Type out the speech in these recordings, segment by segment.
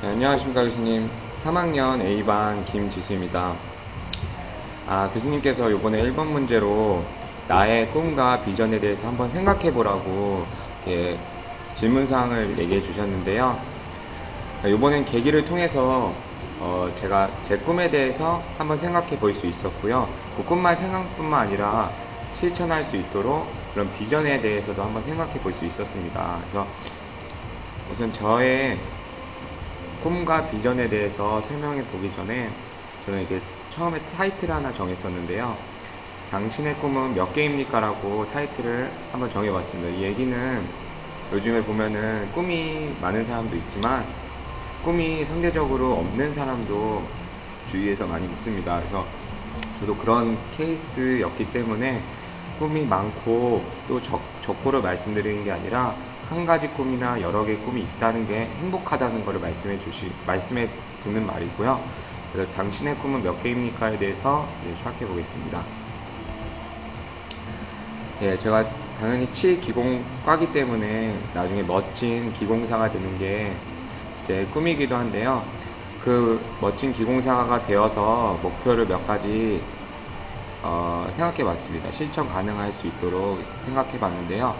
네, 안녕하십니까 교수님. 3학년 A반 김지수입니다. 교수님께서 이번에 1번 문제로 나의 꿈과 비전에 대해서 한번 생각해 보라고 질문사항을 얘기해 주셨는데요. 이번엔 계기를 통해서 제가 제 꿈에 대해서 한번 생각해 볼 수 있었고요. 그 꿈만 생각뿐만 아니라 실천할 수 있도록 그런 비전에 대해서도 한번 생각해 볼 수 있었습니다. 그래서 우선 저의 꿈과 비전에 대해서 설명해 보기 전에 저는 이게 처음에 타이틀 하나 정했었는데요. 당신의 꿈은 몇 개입니까? 라고 타이틀을 한번 정해봤습니다. 이 얘기는 요즘에 보면은 꿈이 많은 사람도 있지만 꿈이 상대적으로 없는 사람도 주위에서 많이 있습니다. 그래서 저도 그런 케이스였기 때문에 꿈이 많고 또 적고를 말씀드리는 게 아니라 한 가지 꿈이나 여러 개의 꿈이 있다는 게 행복하다는 것을 말씀해 듣는 말이고요. 그래서 당신의 꿈은 몇 개입니까에 대해서 시작해 보겠습니다. 제가 당연히 치기공과기 때문에 나중에 멋진 기공사가 되는 게 제 꿈이기도 한데요. 그 멋진 기공사가 되어서 목표를 몇 가지 생각해 봤습니다. 실천 가능할 수 있도록 생각해 봤는데요.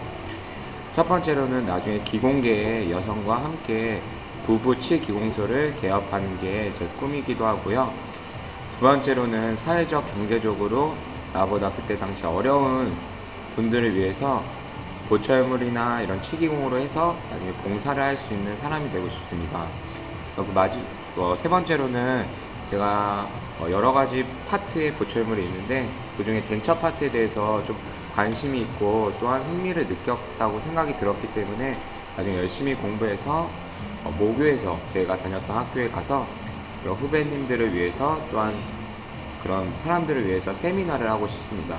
첫 번째로는 나중에 기공계의 여성과 함께 부부 치기공소를 개업하는 게 제 꿈이기도 하고요. 두 번째로는 사회적 경제적으로 나보다 그때 당시 어려운 분들을 위해서 보철물이나 이런 치기공으로 해서 나중에 봉사를 할 수 있는 사람이 되고 싶습니다. 세 번째로는 제가 여러 가지 파트의 보철물이 있는데 그 중에 덴처 파트에 대해서 좀 관심이 있고 또한 흥미를 느꼈다고 생각이 들었기 때문에 나중에 열심히 공부해서 모교에서 제가 다녔던 학교에 가서 후배님들을 위해서 또한 그런 사람들을 위해서 세미나를 하고 싶습니다.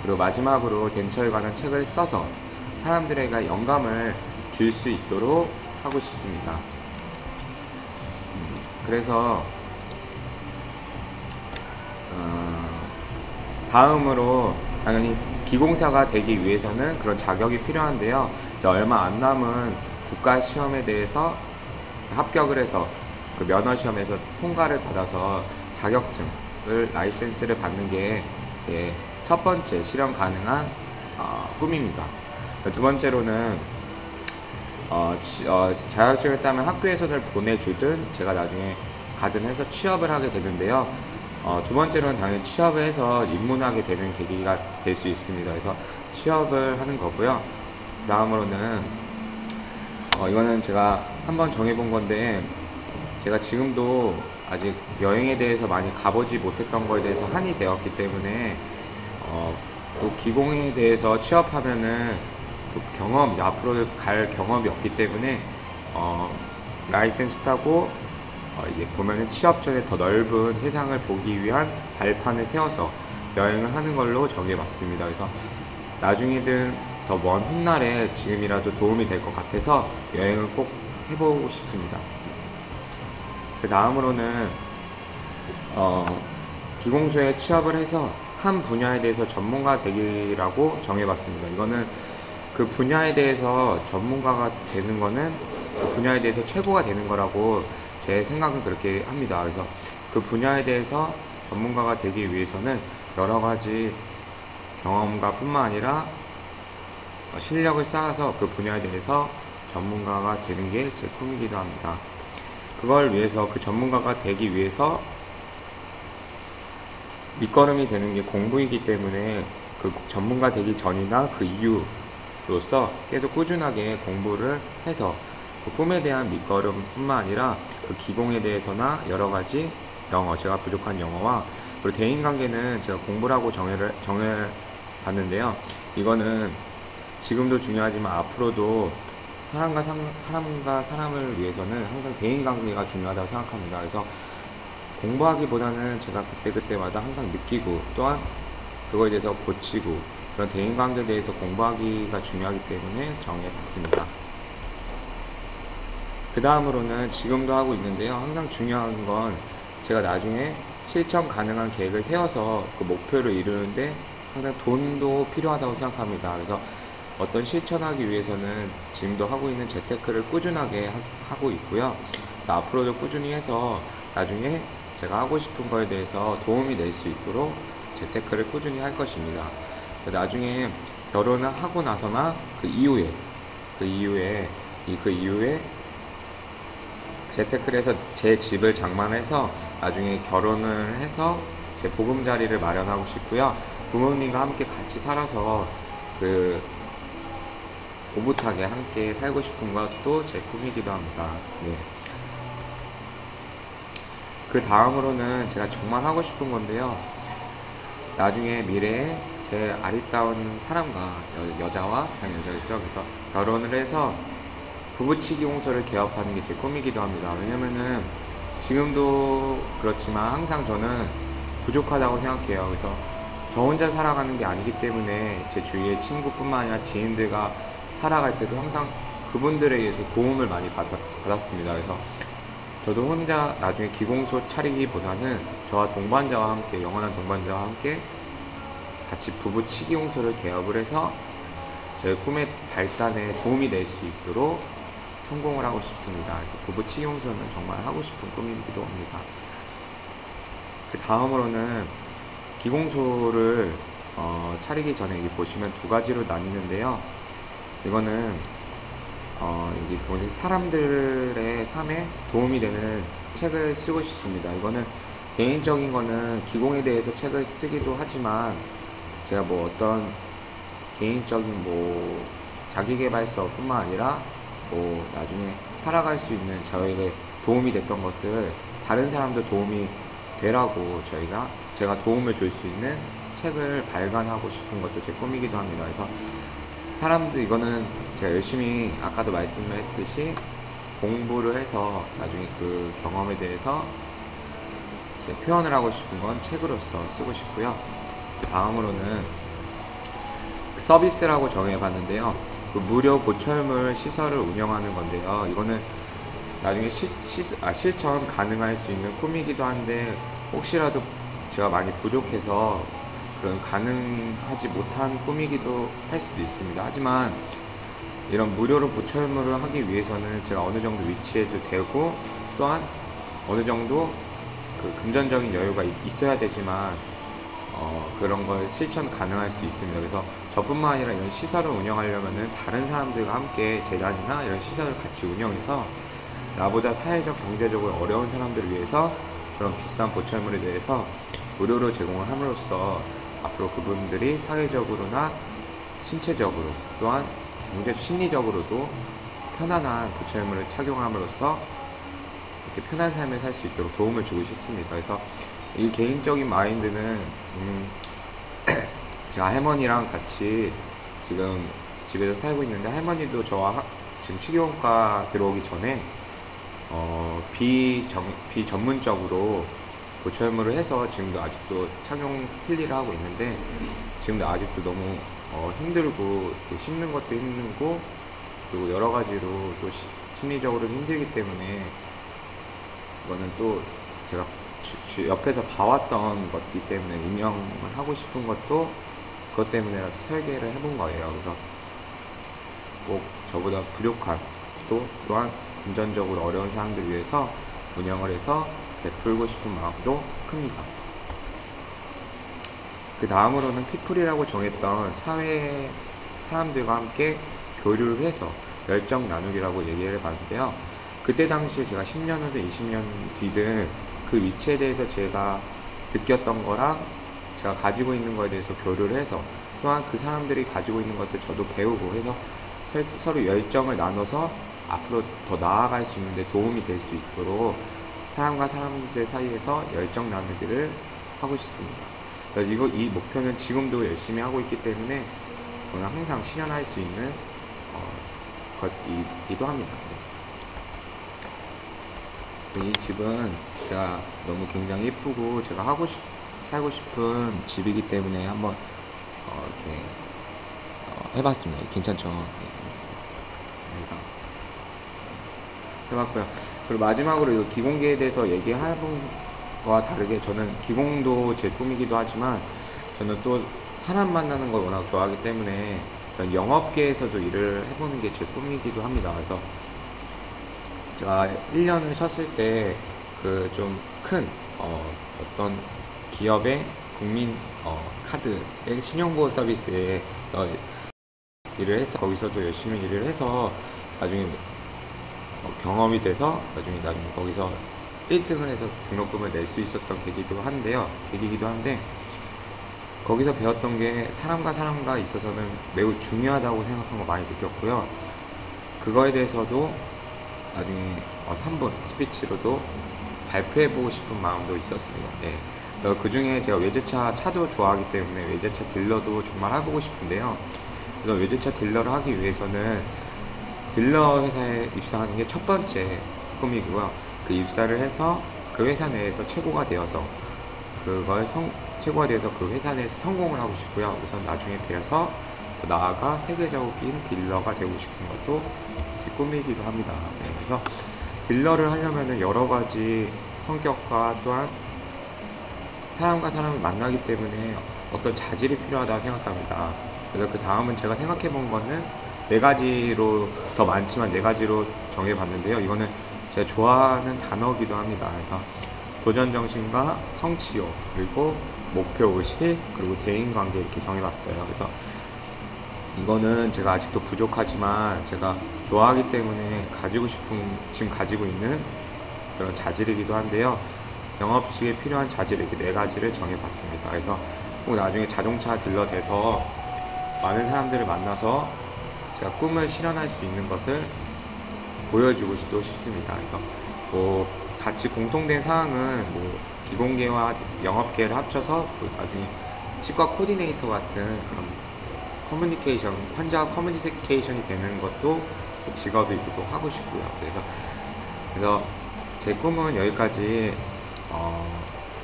그리고 마지막으로 덴처에 관한 책을 써서 사람들에게 영감을 줄 수 있도록 하고 싶습니다. 그래서 다음으로 당연히 기공사가 되기 위해서는 그런 자격이 필요한데요. 얼마 안 남은 국가시험에 대해서 합격을 해서 그 면허시험에서 통과를 받아서 자격증을 라이센스를 받는 게 제 첫 번째 실현 가능한 꿈입니다. 두 번째로는 자격증을 따면 학교에서를 보내주든 제가 나중에 가든 해서 취업을 하게 되는데요. 두 번째로는 당연히 취업을 해서 입문하게 되는 계기가 될 수 있습니다. 그래서 취업을 하는 거고요. 다음으로는 이거는 제가 한번 정해본 건데 제가 지금도 아직 여행에 대해서 많이 가보지 못했던 거에 대해서 한이 되었기 때문에 또 기공에 대해서 취업하면은 또 앞으로 갈 경험이 없기 때문에 라이센스 따고 이제 보면은 취업 전에 더 넓은 세상을 보기 위한 발판을 세워서 여행을 하는 걸로 정해봤습니다. 그래서 나중에든 더 먼 훗날에 지금이라도 도움이 될 것 같아서 여행을 꼭 해보고 싶습니다. 그 다음으로는 기공소에 취업을 해서 한 분야에 대해서 전문가 되기라고 정해봤습니다. 이거는 그 분야에 대해서 전문가가 되는 거는 그 분야에 대해서 최고가 되는 거라고 제 생각은 그렇게 합니다. 그래서 그 분야에 대해서 전문가가 되기 위해서는 여러 가지 경험과 뿐만 아니라 실력을 쌓아서 그 분야에 대해서 전문가가 되는 게 제 꿈이기도 합니다. 그걸 위해서 그 전문가가 되기 위해서 밑거름이 되는 게 공부이기 때문에 그 전문가 되기 전이나 그 이후로서 계속 꾸준하게 공부를 해서 그 꿈에 대한 밑거름 뿐만 아니라 그 기공에 대해서나 여러 가지 제가 부족한 영어와 그리고 대인관계는 제가 공부를 하고 정해봤는데요. 이거는 지금도 중요하지만 앞으로도 사람과 사람을 위해서는 항상 대인관계가 중요하다고 생각합니다. 그래서 공부하기보다는 제가 그때그때마다 항상 느끼고 또한 그거에 대해서 고치고 그런 대인관계에 대해서 공부하기가 중요하기 때문에 정해봤습니다. 그 다음으로는 지금도 하고 있는데요. 항상 중요한 건 제가 나중에 실천 가능한 계획을 세워서 그 목표를 이루는데 항상 돈도 필요하다고 생각합니다. 그래서 어떤 실천하기 위해서는 지금도 하고 있는 재테크를 꾸준하게 하고 있고요. 앞으로도 꾸준히 해서 나중에 제가 하고 싶은 거에 대해서 도움이 될 수 있도록 재테크를 꾸준히 할 것입니다. 나중에 결혼을 하고 나서나 그 이후에 재테크를 해서 제 집을 장만해서 나중에 결혼을 해서 제 보금자리를 마련하고 싶고요. 부모님과 함께 같이 살아서 오붓하게 함께 살고 싶은 것도 제 꿈이기도 합니다. 네. 그 다음으로는 제가 정말 하고 싶은 건데요. 나중에 미래에 제 아리따운 사람과 여자와 당연히 여자겠죠. 그래서 결혼을 해서 부부치기 홍소를 개업하는 게 제 꿈이기도 합니다. 왜냐면은 지금도 그렇지만 항상 저는 부족하다고 생각해요. 그래서 저 혼자 살아가는 게 아니기 때문에 제 주위의 친구뿐만 아니라 지인들과 살아갈 때도 항상 그분들에 의해서 도움을 많이 받았습니다. 그래서 저도 혼자 나중에 기공소 차리기보다는 저와 동반자와 함께, 영원한 동반자와 함께 같이 부부 치기용소를 개업을 해서 저의 꿈의 발단에 도움이 될 수 있도록 성공을 하고 싶습니다. 부부 치기용소는 정말 하고 싶은 꿈이기도 합니다. 그 다음으로는 기공소를 차리기 전에 여기 보시면 두 가지로 나뉘는데요. 이거는 여기 보니 사람들의 삶에 도움이 되는 책을 쓰고 싶습니다. 이거는 개인적인 거는 기공에 대해서 책을 쓰기도 하지만 제가 뭐 어떤 개인적인 뭐 자기계발서뿐만 아니라 뭐 나중에 살아갈 수 있는 저에게 도움이 됐던 것을 다른 사람도 도움이 되라고 제가 도움을 줄 수 있는 책을 발간하고 싶은 것도 제 꿈이기도 합니다. 그래서 이거는 제가 열심히 아까도 말씀했듯이 공부를 해서 나중에 그 경험에 대해서 제 표현을 하고 싶은 건 책으로서 쓰고 싶고요. 그 다음으로는 서비스라고 정해봤는데요. 그 무료 보철물 시설을 운영하는 건데요. 이거는 나중에 실천 가능할 수 있는 꿈이기도 한데 혹시라도 제가 많이 부족해서 그런 가능하지 못한 꿈이기도 할 수도 있습니다. 하지만 이런 무료로 보철물을 하기 위해서는 제가 어느 정도 위치해도 되고 또한 어느 정도 그 금전적인 여유가 있어야 되지만 그런 걸 실천 가능할 수 있습니다. 그래서 저뿐만 아니라 이런 시설을 운영하려면은 다른 사람들과 함께 재단이나 이런 시설을 같이 운영해서 나보다 사회적 경제적으로 어려운 사람들을 위해서 그런 비싼 보철물에 대해서 무료로 제공을 함으로써 앞으로 그분들이 사회적으로나 신체적으로 또한 심리적으로도 편안한 보철물을 착용함으로써 이렇게 편한 삶을 살 수 있도록 도움을 주고 싶습니다. 그래서 이 개인적인 마인드는 제가 할머니랑 같이 지금 집에서 살고 있는데 할머니도 저와 지금 식이용과 들어오기 전에 비전문적으로 보철물을 해서 지금도 아직도 착용 틀리를 하고 있는데 지금도 아직도 너무 힘들고 씹는 것도 힘들고 그리고 여러 가지로 또 심리적으로 힘들기 때문에 이거는 또 제가 옆에서 봐왔던 것이기 때문에 운영을 하고 싶은 것도 그것 때문에라도 설계를 해본 거예요. 그래서 꼭 저보다 부족한 또한 금전적으로 어려운 사람들 위해서 운영을 해서 베풀고 싶은 마음도 큽니다. 그 다음으로는 피플이라고 정했던 사회 사람들과 함께 교류를 해서 열정 나누기라고 얘기를 해봤는데요. 그때 당시에 제가 10년 후든 20년 뒤든 그 위치에 대해서 제가 느꼈던 거랑 제가 가지고 있는 거에 대해서 교류를 해서 또한 그 사람들이 가지고 있는 것을 저도 배우고 해서 서로 열정을 나눠서 앞으로 더 나아갈 수 있는데 도움이 될 수 있도록 사람과 사람들 사이에서 열정 나누기를 하고 싶습니다. 이 목표는 지금도 열심히 하고 있기 때문에 저는 항상 실현할 수 있는 것이기도 합니다. 이 집은 제가 너무 굉장히 예쁘고 제가 살고 싶은 집이기 때문에 한번 이렇게 해봤습니다. 괜찮죠? 그래서 해봤고요. 그리고 마지막으로 이 기공계에 대해서 얘기해본 거와 다르게 저는 기공도 제 꿈이기도 하지만 저는 또 사람 만나는 걸 워낙 좋아하기 때문에 영업계에서도 일을 해보는 게 제 꿈이기도 합니다. 그래서 제가 1년을 쉬었을 때 그 좀 큰 어떤 기업의 국민 카드의 신용보호 서비스에 일을 해서 거기서도 열심히 일을 해서 나중에 경험이 돼서 나중에 거기서 1등을 해서 등록금을 낼 수 있었던 계기기도 한데 거기서 배웠던 게 사람과 있어서는 매우 중요하다고 생각한 거 많이 느꼈고요. 그거에 대해서도 나중에 3분 스피치로도 발표해보고 싶은 마음도 있었습니다. 네. 그 중에 제가 차도 좋아하기 때문에 외제차 딜러도 정말 해보고 싶은데요. 그래서 외제차 딜러를 하기 위해서는 딜러 회사에 입사하는 게 첫 번째 꿈이고요. 그 입사를 해서 그 회사 내에서 최고가 되어서 그 회사 내에서 성공을 하고 싶고요. 우선 나중에 되어서 나아가 세계적인 딜러가 되고 싶은 것도 제 꿈이기도 합니다. 네, 그래서 딜러를 하려면 여러 가지 성격과 또한 사람과 사람을 만나기 때문에 어떤 자질이 필요하다고 생각합니다. 그래서 그 다음은 제가 생각해 본 거는 네 가지로 더 많지만 네 가지로 정해봤는데요. 이거는 제가 좋아하는 단어기도 합니다. 그래서 도전정신과 성취욕, 그리고 목표의식, 그리고 대인관계 이렇게 정해봤어요. 그래서 이거는 제가 아직도 부족하지만 제가 좋아하기 때문에 지금 가지고 있는 그런 자질이기도 한데요. 영업직에 필요한 자질 이렇게 네 가지를 정해봤습니다. 그래서 꼭 나중에 자동차 딜러 돼서 많은 사람들을 만나서 제가 꿈을 실현할 수 있는 것을 보여주고 싶습니다. 그래서 같이 공통된 사항은 기공계와 영업계를 합쳐서 나중에 치과 코디네이터 같은 그런 환자 커뮤니케이션이 되는 것도 제 직업이기도 하고 싶고요. 그래서 제 꿈은 여기까지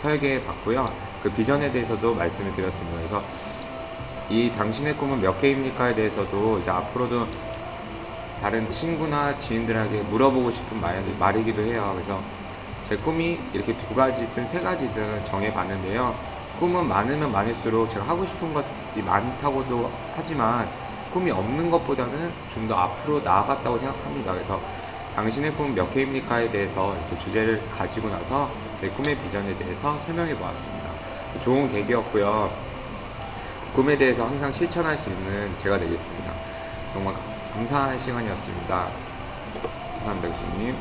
설계해 봤고요. 그 비전에 대해서도 말씀을 드렸습니다. 그래서 이 당신의 꿈은 몇 개입니까에 대해서도 이제 앞으로도 다른 친구나 지인들에게 물어보고 싶은 말이기도 해요. 그래서 제 꿈이 이렇게 두 가지든 세 가지든 정해봤는데요. 꿈은 많으면 많을수록 제가 하고 싶은 것이 많다고도 하지만 꿈이 없는 것보다는 좀 더 앞으로 나아갔다고 생각합니다. 그래서 당신의 꿈은 몇 개입니까에 대해서 이렇게 주제를 가지고 나서 제 꿈의 비전에 대해서 설명해 보았습니다. 좋은 계기였고요. 꿈에 대해서 항상 실천할 수 있는 제가 되겠습니다. 정말 감사한 시간이었습니다. 감사합니다, 교수님.